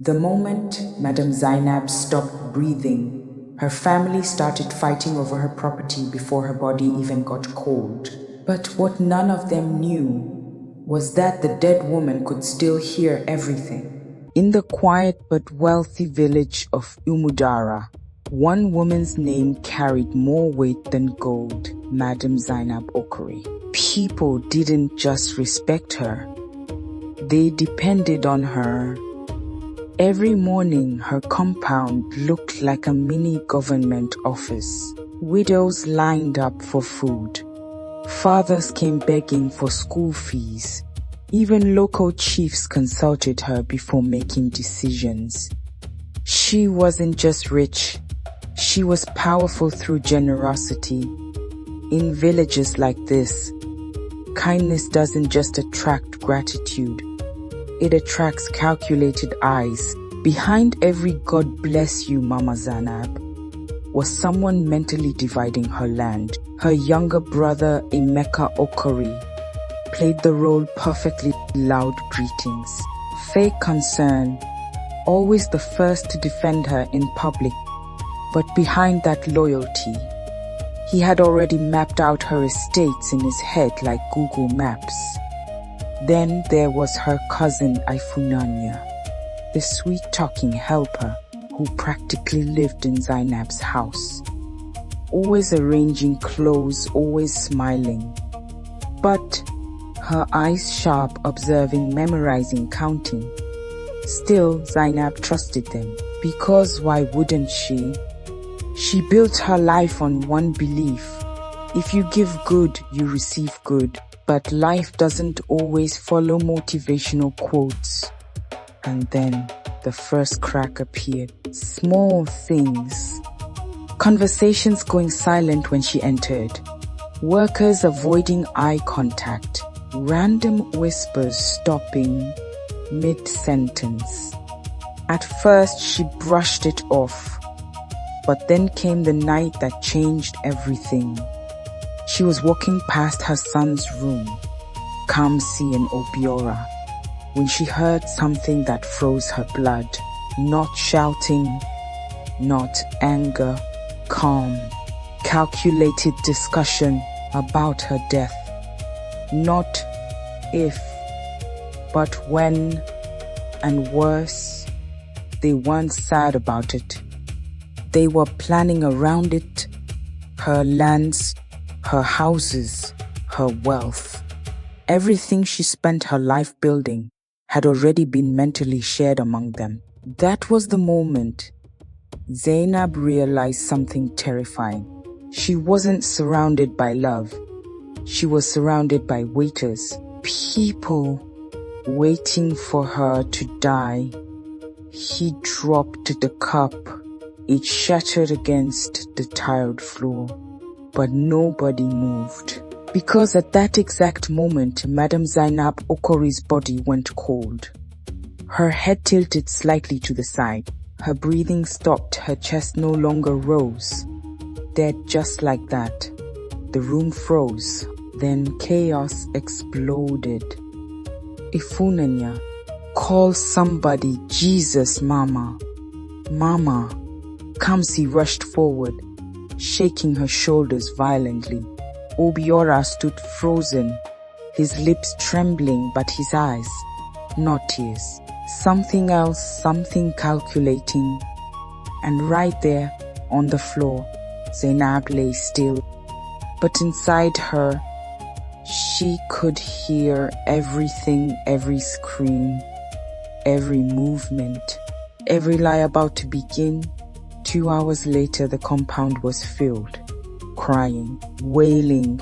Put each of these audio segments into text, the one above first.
The moment Madam Zainab stopped breathing, her family started fighting over her property before her body even got cold. But what none of them knew was that the dead woman could still hear everything. In the quiet but wealthy village of Umudara, one woman's name carried more weight than gold: Madam Zainab Okori. People didn't just respect her, they depended on her. Every morning, her compound looked like a mini government office. Widows lined up for food. Fathers came begging for school fees. Even local chiefs consulted her before making decisions. She wasn't just rich, she was powerful through generosity. In villages like this, kindness doesn't just attract gratitude, it attracts calculated eyes. Behind every "God bless you, Mama Zainab" was someone mentally dividing her land. Her younger brother, Emeka Okori, played the role perfectly. Loud greetings, fake concern, always the first to defend her in public. But behind that loyalty, he had already mapped out her estates in his head like Google Maps. Then there was her cousin Ifunanya, the sweet-talking helper who practically lived in Zainab's house, always arranging clothes, always smiling. But her eyes sharp, observing, memorizing, counting. Still, Zainab trusted them, because why wouldn't she? She built her life on one belief: if you give good, you receive good. But life doesn't always follow motivational quotes. And then the first crack appeared. Small things. Conversations going silent when she entered. Workers avoiding eye contact. Random whispers stopping mid-sentence. At first she brushed it off. But then came the night that changed everything. She was walking past her son's room, Kamsi and Obiora, when she heard something that froze her blood. Not shouting, not anger, calm, calculated discussion about her death. Not if, but when, and worse, they weren't sad about it. They were planning around it: her lands, her houses, her wealth. Everything she spent her life building had already been mentally shared among them. That was the moment Zainab realized something terrifying. She wasn't surrounded by love. She was surrounded by waiters. People waiting for her to die. He dropped the cup. It shattered against the tiled floor. But nobody moved. Because at that exact moment, Madam Zainab Okori's body went cold. Her head tilted slightly to the side. Her breathing stopped. Her chest no longer rose. Dead just like that. The room froze. Then chaos exploded. Ifunanya, call somebody. Jesus, Mama. Mama. Kamsi rushed forward, shaking her shoulders violently. Obiora stood frozen, his lips trembling, but his eyes, not tears. Something else, something calculating. And right there, on the floor, Zainab lay still. But inside her, she could hear everything, every scream, every movement, every lie about to begin. 2 hours later, the compound was filled. Crying, wailing,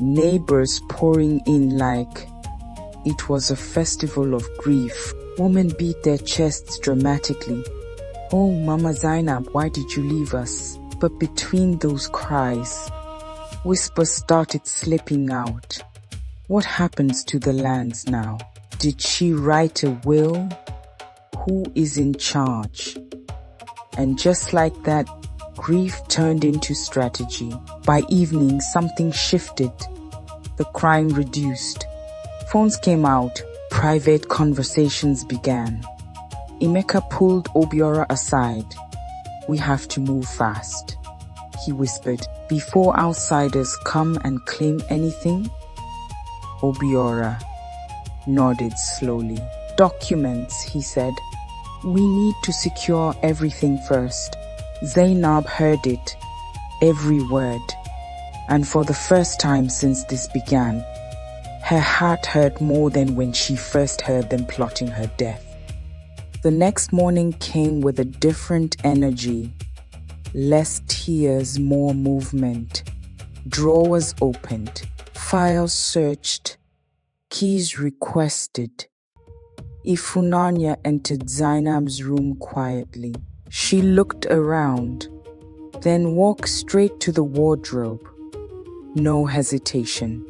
neighbors pouring in like it was a festival of grief. Women beat their chests dramatically. Oh, Mama Zainab, why did you leave us? But between those cries, whispers started slipping out. What happens to the lands now? Did she write a will? Who is in charge? And just like that, grief turned into strategy. By evening, something shifted. The crime reduced. Phones came out. Private conversations began. Emeka pulled Obiora aside. "We have to move fast," he whispered, "before outsiders come and claim anything." Obiora nodded slowly. "Documents," he said. "We need to secure everything first." Zainab heard it, every word, and for the first time since this began, her heart hurt more than when she first heard them plotting her death. The next morning came with a different energy. Less tears, more movement. Drawers opened, files searched, keys requested. Ifunanya entered Zainab's room quietly. She looked around, then walked straight to the wardrobe. No hesitation,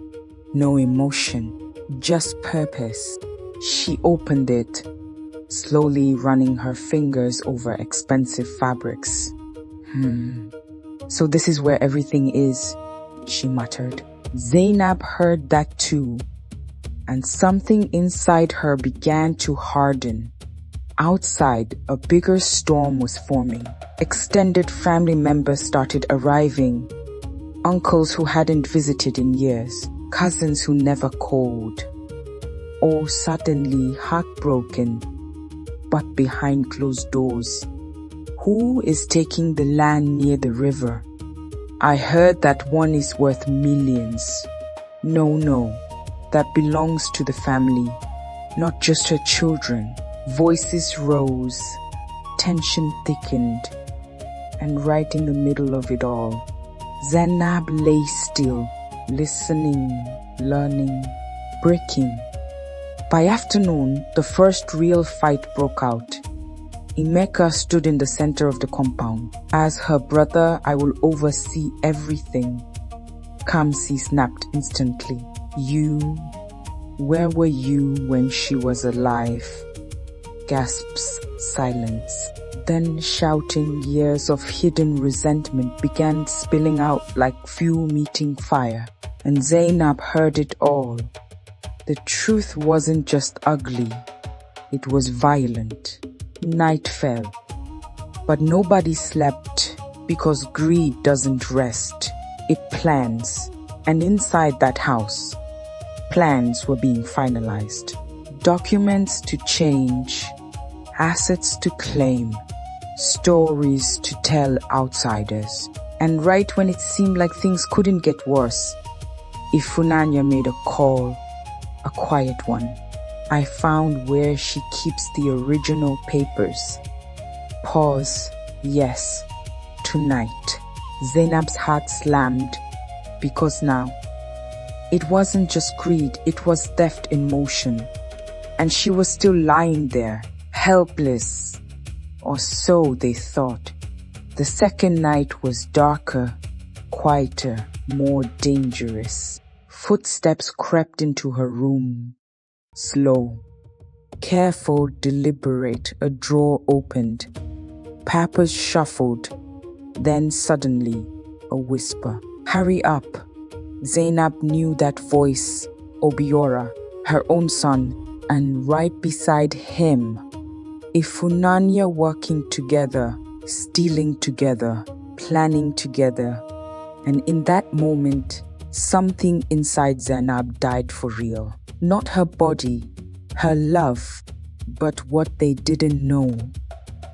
no emotion, just purpose. She opened it, slowly running her fingers over expensive fabrics. So this is where everything is," she muttered. Zainab heard that too, and something inside her began to harden. Outside, a bigger storm was forming. Extended family members started arriving. Uncles who hadn't visited in years, cousins who never called. All suddenly heartbroken, but behind closed doors. "Who is taking the land near the river? I heard that one is worth millions." No, that belongs to the family, not just her children." Voices rose, tension thickened, and right in the middle of it all, Zainab lay still, listening, learning, breaking. By afternoon, the first real fight broke out. Emeka stood in the center of the compound. "As her brother, I will oversee everything." Kamsi snapped instantly. Where were you when she was alive?" Gasps, silence. Then shouting, years of hidden resentment began spilling out like fuel meeting fire, and Zainab heard it all. The truth wasn't just ugly, it was violent. Night fell, but nobody slept, because greed doesn't rest, it plans. And inside that house, plans were being finalized. Documents to change, assets to claim, stories to tell outsiders. And right when it seemed like things couldn't get worse, Ifunanya made a call, a quiet one. "I found where she keeps the original papers." Pause. Yes, tonight. Zainab's heart slammed, because now, it wasn't just greed, it was theft in motion. And she was still lying there, helpless. Or so they thought. The second night was darker, quieter, more dangerous. Footsteps crept into her room. Slow, careful, deliberate. A drawer opened. Papers shuffled. Then suddenly, a whisper. "Hurry up." Zainab knew that voice. Obiora, her own son, and right beside him, Ifunanya, working together, stealing together, planning together. And in that moment, something inside Zainab died for real. Not her body, her love, but what they didn't know.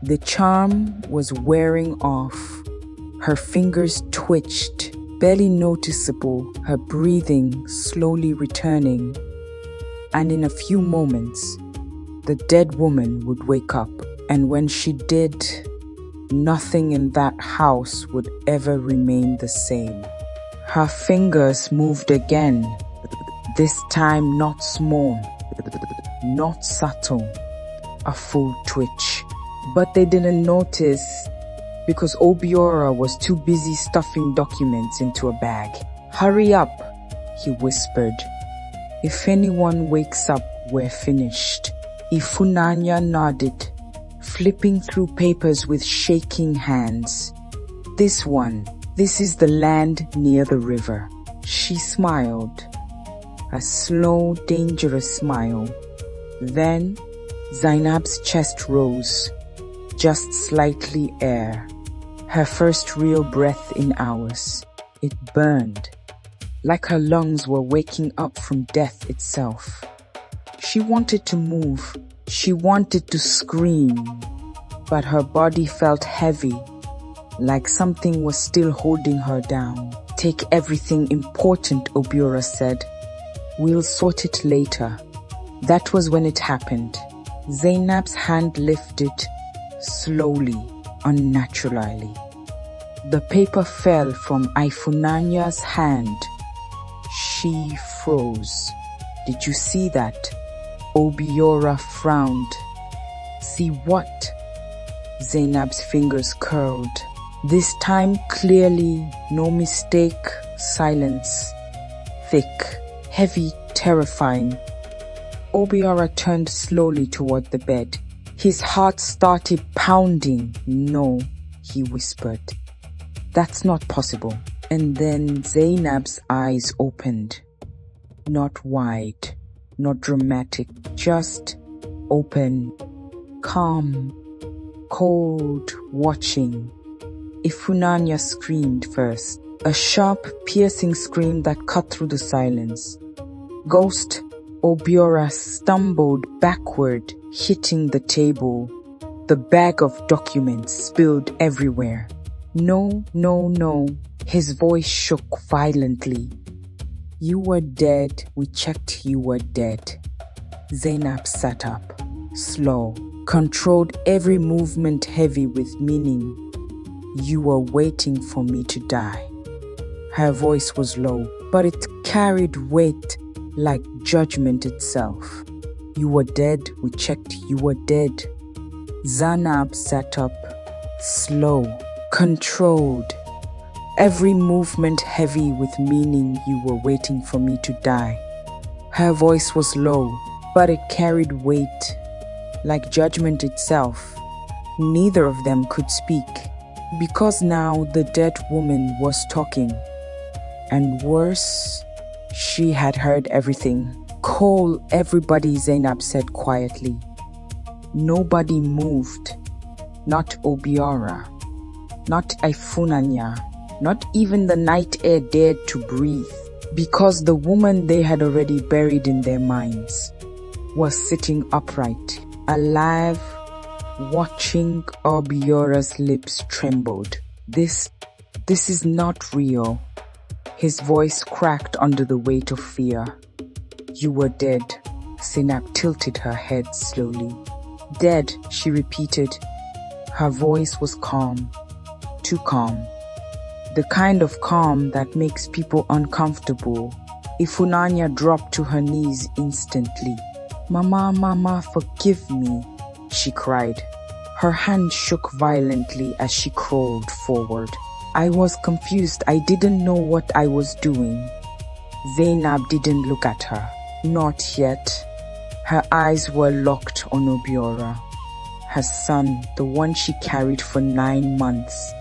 The charm was wearing off. Her fingers twitched, barely noticeable, her breathing slowly returning. And in a few moments, the dead woman would wake up. And when she did, nothing in that house would ever remain the same. Her fingers moved again, this time not small, not subtle, a full twitch. But they didn't notice because Obiora was too busy stuffing documents into a bag. "Hurry up," he whispered. "If anyone wakes up, we're finished." Ifunanya nodded, flipping through papers with shaking hands. This is the land near the river." She smiled, a slow, dangerous smile. Then Zainab's chest rose, just slightly air. Her first real breath in hours. It burned, like her lungs were waking up from death itself. She wanted to move. She wanted to scream, but her body felt heavy, like something was still holding her down. Take everything important, Obiora said. We'll sort it later. That was when it happened. Zainab's hand lifted, slowly, unnaturally. The paper fell from Ifunanya's hand. She froze. Did you see that? Obiora frowned. See what? Zainab's fingers curled. This time clearly, no mistake, silence. Thick, heavy, terrifying. Obiora turned slowly toward the bed. His heart started pounding. No, he whispered. That's not possible. And then Zainab's eyes opened. Not wide, not dramatic, just open, calm, cold, watching. Ifunanya screamed first, a sharp, piercing scream that cut through the silence. Ghost, Obiora stumbled backward, hitting the table. The bag of documents spilled everywhere. No, no, no. His voice shook violently. You were dead. We checked you were dead. Zainab sat up, slow, controlled every movement heavy with meaning. You were waiting for me to die. Her voice was low, but it carried weight like judgment itself. You were dead. We checked you were dead. Zainab sat up, slow, controlled. Every movement heavy with meaning. You were waiting for me to die. Her voice was low, but it carried weight, like judgment itself. Neither of them could speak, because now the dead woman was talking. And worse, she had heard everything. Call everybody, Zainab said quietly. Nobody moved. Not Obiora, not Ifunanya, not even the night air dared to breathe, because the woman they had already buried in their minds was sitting upright, alive, watching. Obiora's lips trembled. This is not real. His voice cracked under the weight of fear. You were dead. Zainab tilted her head slowly. Dead, she repeated. Her voice was calm, too calm. The kind of calm that makes people uncomfortable. Ifunanya dropped to her knees instantly. Mama, Mama, forgive me, she cried. Her hand shook violently as she crawled forward. I was confused. I didn't know what I was doing. Zainab didn't look at her. Not yet. Her eyes were locked on Obiora. Her son, the one she carried for 9 months.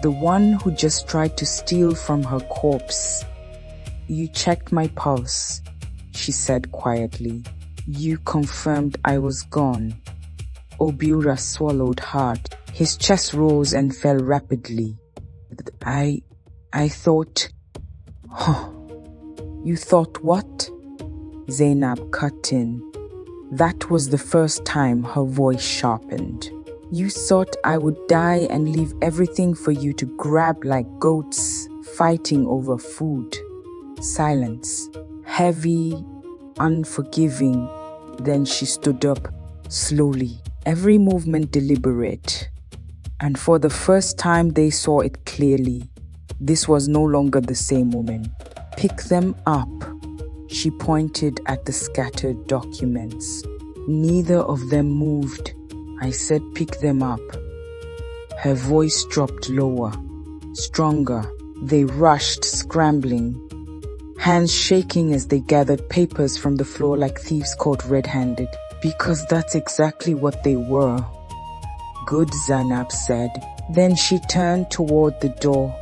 The one who just tried to steal from her corpse. You checked my pulse, she said quietly. You confirmed I was gone. Obiora swallowed hard. His chest rose and fell rapidly. I thought... Huh. You thought what? Zainab cut in. That was the first time her voice sharpened. You thought I would die and leave everything for you to grab like goats, fighting over food. Silence. Heavy, unforgiving. Then she stood up, slowly, every movement deliberate. And for the first time they saw it clearly. This was no longer the same woman. Pick them up. She pointed at the scattered documents. Neither of them moved. I said pick them up. Her voice dropped lower, stronger. They rushed, scrambling, hands shaking as they gathered papers from the floor like thieves caught red-handed. Because that's exactly what they were. Good, Zainab said. Then she turned toward the door.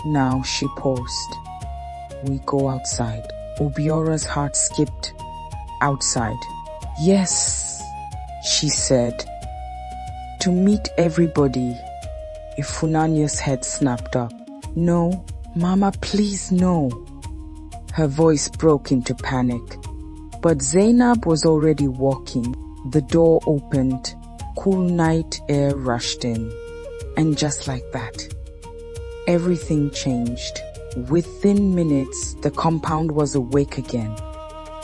Now she paused. We go outside. Obiora's heart skipped. Outside. Yes, she said. To meet everybody. Ifunanya's head snapped up. No, Mama, please no. Her voice broke into panic. But Zainab was already walking. The door opened. Cool night air rushed in. And just like that, everything changed. Within minutes, the compound was awake again.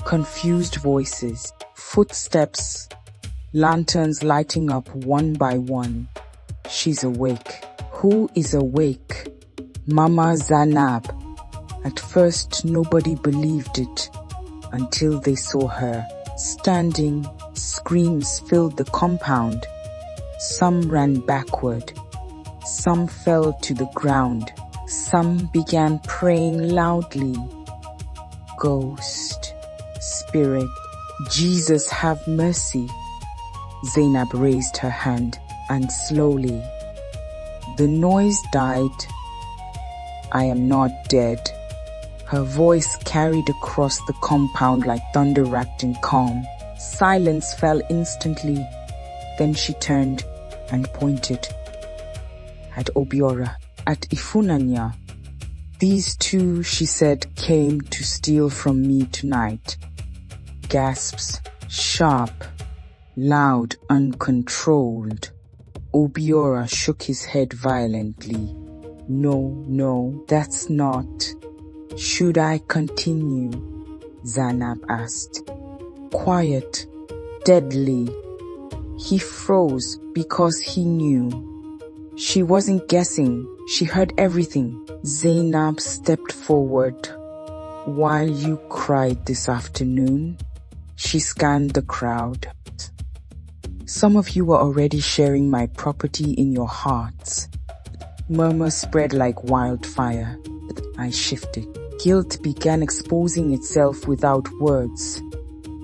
Confused voices, footsteps, lanterns lighting up one by one. She's awake. Who is awake? Mama Zainab. At first, nobody believed it until they saw her standing. Screams filled the compound. Some ran backward. Some fell to the ground. Some began praying loudly. Ghost, spirit, Jesus have mercy. Zainab raised her hand and slowly. The noise died. I am not dead. Her voice carried across the compound like thunder wrapped in calm. Silence fell instantly. Then she turned and pointed at Obiora, at Ifunanya. These two, she said, came to steal from me tonight. Gasps, sharp, loud, uncontrolled. Obiora shook his head violently. No, that's not. Should I continue? Zainab asked. Quiet, deadly. He froze because he knew. She wasn't guessing. She heard everything. Zainab stepped forward. While you cried this afternoon, she scanned the crowd. Some of you were already sharing my property in your hearts. Murmurs spread like wildfire. I shifted. Guilt began exposing itself without words.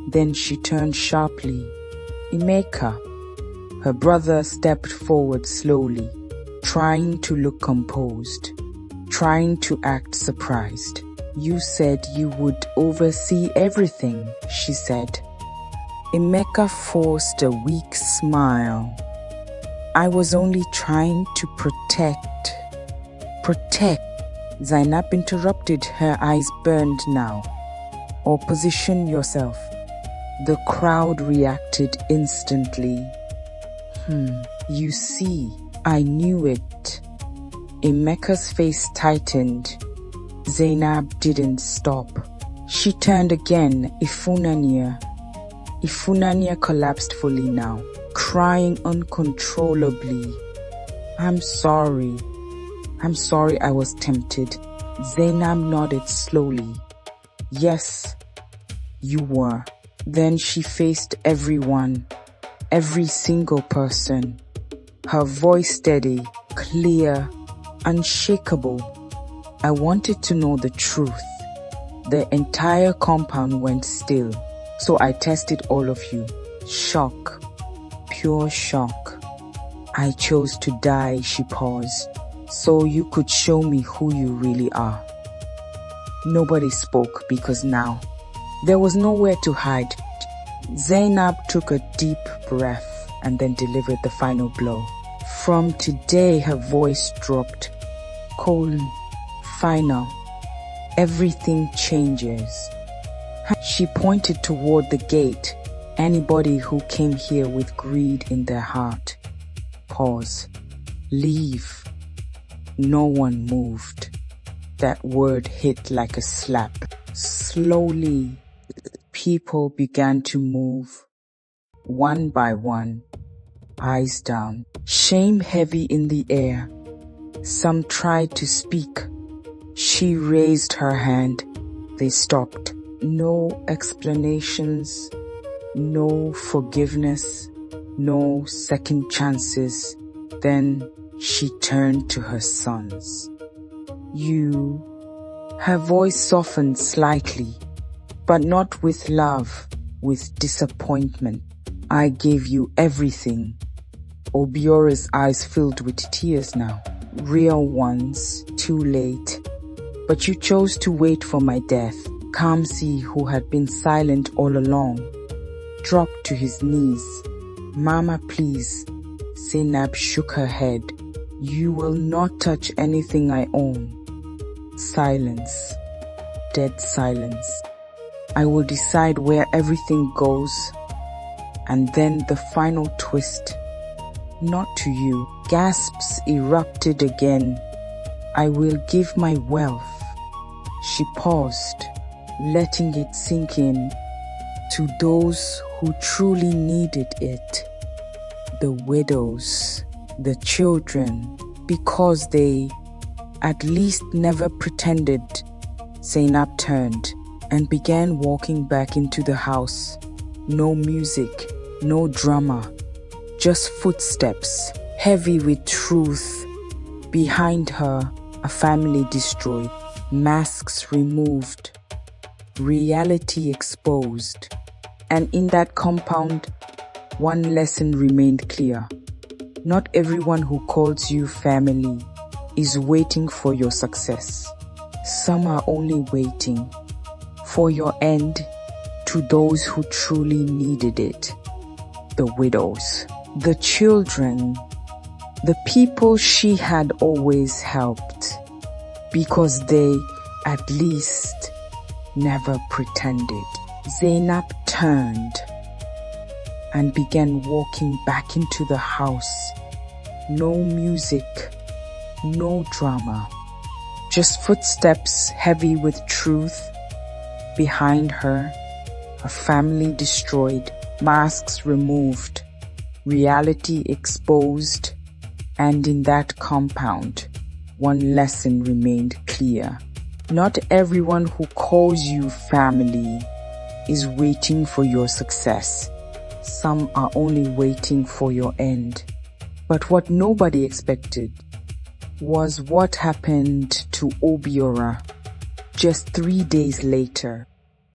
Then she turned sharply. Emeka. Her brother stepped forward slowly, trying to look composed, trying to act surprised. You said you would oversee everything, she said. Emeka forced a weak smile. I was only trying to protect. Zainab interrupted, her eyes burned now. Or position yourself. The crowd reacted instantly. You see, I knew it. Emeka's face tightened. Zainab didn't stop. She turned again. Ifunanya collapsed fully now, crying uncontrollably. I'm sorry I was tempted. Zainab nodded slowly. Yes, you were. Then she faced everyone, every single person. Her voice steady, clear, unshakable. I wanted to know the truth. The entire compound went still, so I tested all of you. Shock, pure shock. I chose to die, she paused, so you could show me who you really are. Nobody spoke because now there was nowhere to hide. Zainab took a deep breath and then delivered the final blow. From today, her voice dropped. Final. Everything changes. She pointed toward the gate. Anybody who came here with greed in their heart. Pause. Leave. No one moved. That word hit like a slap. Slowly, people began to move. One by one. Eyes down. Shame heavy in the air. Some tried to speak. She raised her hand. They stopped. No explanations. No forgiveness. No second chances. Then she turned to her sons. You. Her voice softened slightly, but not with love, with disappointment. I gave you everything. Obiora's eyes filled with tears now. Real ones, too late. But you chose to wait for my death. Kamsi, who had been silent all along, dropped to his knees. Mama, please. Zainab shook her head. You will not touch anything I own. Silence. Dead silence. I will decide where everything goes. And then the final twist. Not to you. Gasps erupted again. I will give my wealth. She paused, letting it sink in. To those who truly needed it. The widows, the children, because they at least never pretended. Zainab turned and began walking back into the house. No music, no drama, just footsteps, heavy with truth. Behind her, a family destroyed, masks removed, reality exposed. And in that compound, one lesson remained clear. Not everyone who calls you family is waiting for your success. Some are only waiting for your end. To those who truly needed it. The widows, the children, the people she had always helped, because they at least never pretended. Zainab turned and began walking back into the house. No music, no drama, just footsteps heavy with truth. Behind her, a family destroyed, masks removed, reality exposed, and in that compound, one lesson remained clear. Not everyone who calls you family is waiting for your success. Some are only waiting for your end. But what nobody expected was what happened to Obiora just 3 days later.